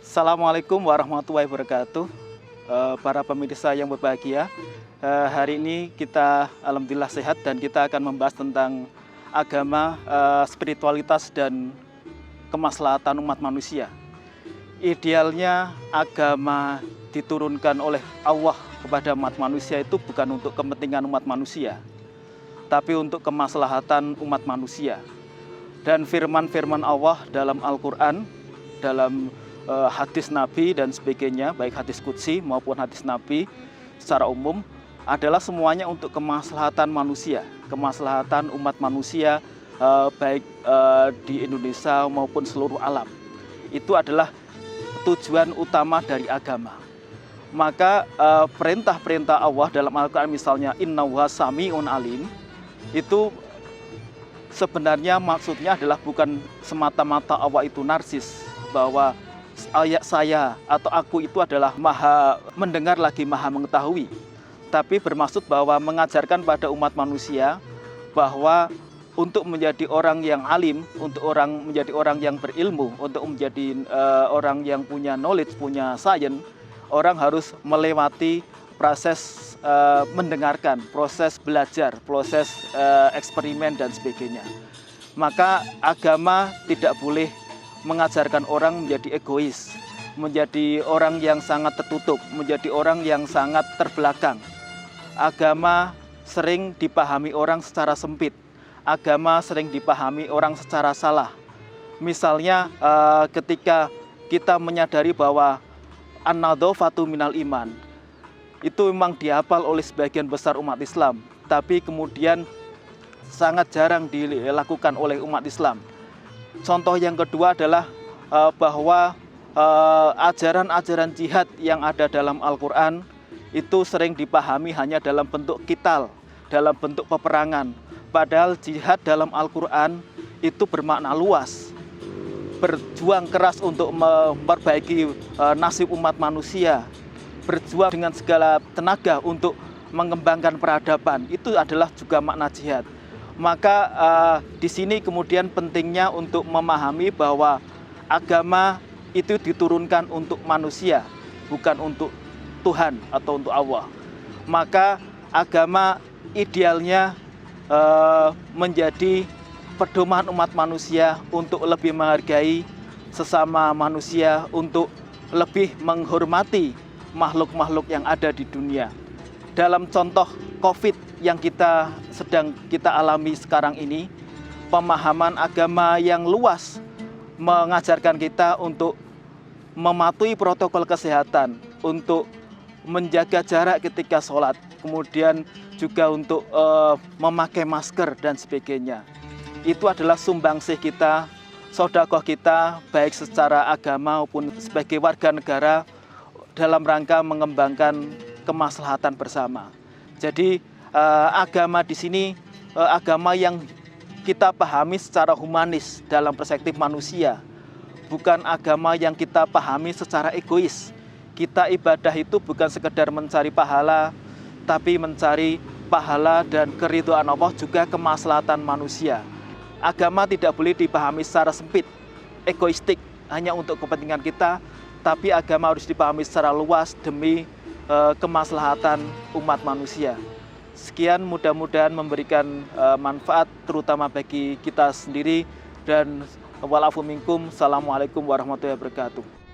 Assalamualaikum warahmatullahi wabarakatuh. Para pemirsa yang berbahagia, hari ini kita alhamdulillah sehat dan kita akan membahas tentang agama, spiritualitas dan kemaslahatan umat manusia. Idealnya agama diturunkan oleh Allah kepada umat manusia itu bukan untuk kepentingan umat manusia, tapi untuk kemaslahatan umat manusia. Dan firman-firman Allah dalam Al-Quran, dalam hadis Nabi dan sebagainya, baik hadis qudsi maupun hadis Nabi secara umum, adalah semuanya untuk kemaslahatan manusia, kemaslahatan umat manusia, baik di Indonesia maupun seluruh alam. Itu adalah tujuan utama dari agama. Maka perintah-perintah Allah dalam Al-Quran, misalnya innahu sami'un alim, itu sebenarnya maksudnya adalah bukan semata-mata Allah itu narsis, bahwa saya atau aku itu adalah maha mendengar lagi maha mengetahui, tapi bermaksud bahwa mengajarkan pada umat manusia bahwa untuk menjadi orang yang alim, untuk menjadi orang yang berilmu, untuk menjadi orang yang punya knowledge, punya science, orang harus melewati proses mendengarkan, proses belajar, proses eksperimen dan sebagainya. Maka agama tidak boleh mengajarkan orang menjadi egois, menjadi orang yang sangat tertutup, menjadi orang yang sangat terbelakang. Agama sering dipahami orang secara sempit. Agama sering dipahami orang secara salah. Misalnya ketika kita menyadari bahwa an-nadhafatu minal iman, itu memang dihafal oleh sebagian besar umat Islam, tapi kemudian sangat jarang dilakukan oleh umat Islam. Contoh yang kedua adalah bahwa ajaran-ajaran jihad yang ada dalam Al-Quran itu sering dipahami hanya dalam bentuk qital, dalam bentuk peperangan. Padahal jihad dalam Al-Quran itu bermakna luas. Berjuang keras untuk memperbaiki nasib umat manusia, berjuang dengan segala tenaga untuk mengembangkan peradaban, itu adalah juga makna jihad. Maka di sini kemudian pentingnya untuk memahami bahwa agama itu diturunkan untuk manusia, bukan untuk Tuhan atau untuk Allah. Maka agama idealnya menjadi pedoman umat manusia untuk lebih menghargai sesama manusia, untuk lebih menghormati makhluk-makhluk yang ada di dunia. Dalam contoh COVID yang sedang kita alami sekarang ini, pemahaman agama yang luas mengajarkan kita untuk mematuhi protokol kesehatan, untuk menjaga jarak ketika sholat, kemudian juga untuk memakai masker dan sebagainya. Itu adalah sumbangsih kita, sedekah kita, baik secara agama maupun sebagai warga negara dalam rangka mengembangkan kemaslahatan bersama. Jadi agama di sini agama yang kita pahami secara humanis dalam perspektif manusia, bukan agama yang kita pahami secara egois. Kita ibadah itu bukan sekedar mencari pahala, tapi mencari pahala dan keridhaan Allah, juga kemaslahatan manusia. Agama tidak boleh dipahami secara sempit, egoistik, hanya untuk kepentingan kita, tapi agama harus dipahami secara luas demi kemaslahatan umat manusia. Sekian, mudah-mudahan memberikan manfaat terutama bagi kita sendiri, dan walafu minkum. Assalamualaikum warahmatullahi wabarakatuh.